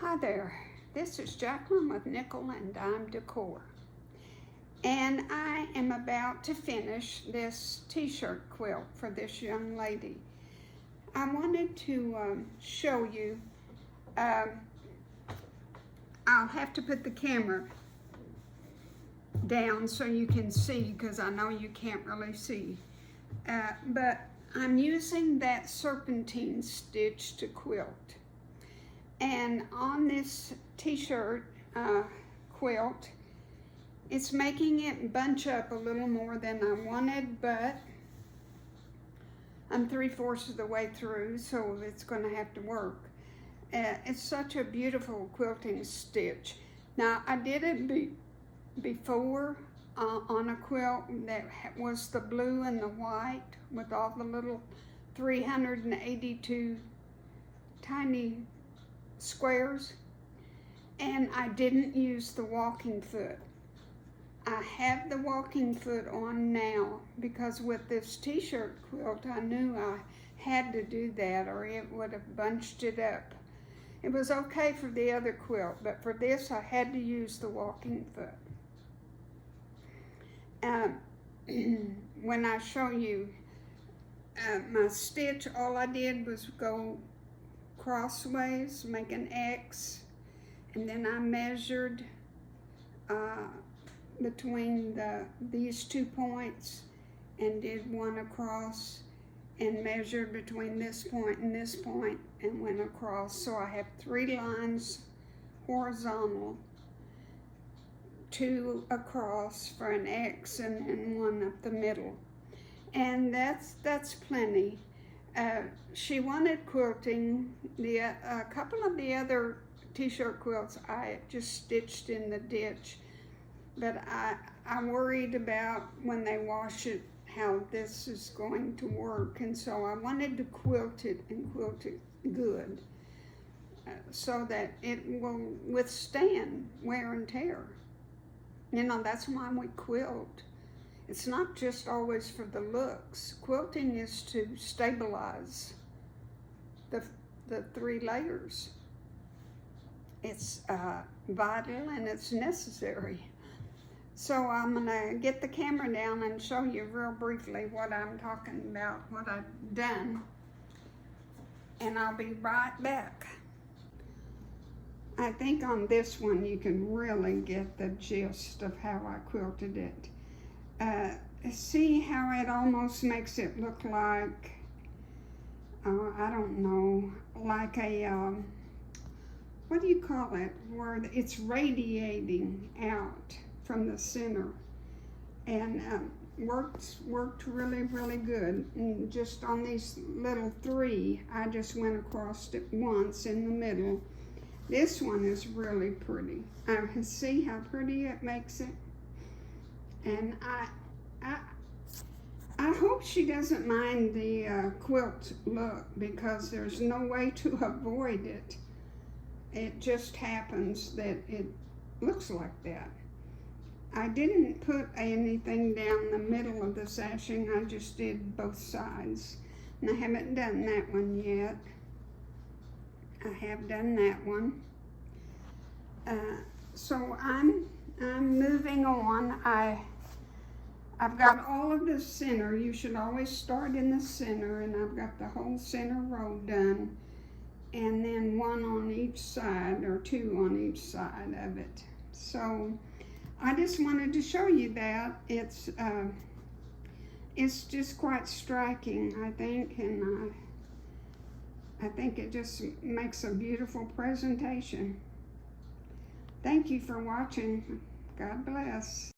Hi there, this is Jacqueline with Nickel and Dime Decor, and I am about to finish this t-shirt quilt for this young lady. I wanted to show you, I'll have to put the camera down so you can see, because I know you can't really see, but I'm using that serpentine stitch to quilt. And on this t-shirt quilt, it's making it bunch up a little more than I wanted, but I'm 3/4 of the way through, so it's going to have to work. It's such a beautiful quilting stitch. Now, I did it before on a quilt that was the blue and the white with all the little 382 tiny squares, and I didn't use the walking foot. I have the walking foot on now because with this t-shirt quilt I knew I had to do that or it would have bunched it up. It was okay for the other quilt, but for this I had to use the walking foot. When I show you my stitch, all I did was go crossways, make an X, and then I measured between these 2 points and did one across, and measured between this point and went across. So I have 3 lines horizontal, 2 across for an X, and then 1 up the middle, and that's plenty. She wanted quilting. A couple of the other t-shirt quilts I just stitched in the ditch, but I worried about when they wash it how this is going to work, and so I wanted to quilt it and quilt it good so that it will withstand wear and tear. You know, that's why we quilt. It's not just always for the looks. Quilting is to stabilize the 3 layers. It's vital and it's necessary. So I'm gonna get the camera down and show you real briefly what I'm talking about, what I've done, and I'll be right back. I think on this one you can really get the gist of how I quilted it. See how it almost makes it look like, I don't know, like a, what do you call it, where it's radiating out from the center, and worked really, really good. And just on these little 3, I just went across it once in the middle. This one is really pretty. I can see how pretty it makes it. And I hope she doesn't mind the quilt look, because there's no way to avoid it. It just happens that it looks like that. I didn't put anything down the middle of the sashing, I just did both sides. And I haven't done that one yet. I have done that one. So I'm moving on. I've got all of the center. You should always start in the center, and I've got the whole center row done, and then 1 on each side, or 2 on each side of it. So I just wanted to show you that. It's just quite striking, I think, and I think it just makes a beautiful presentation. Thank you for watching. God bless.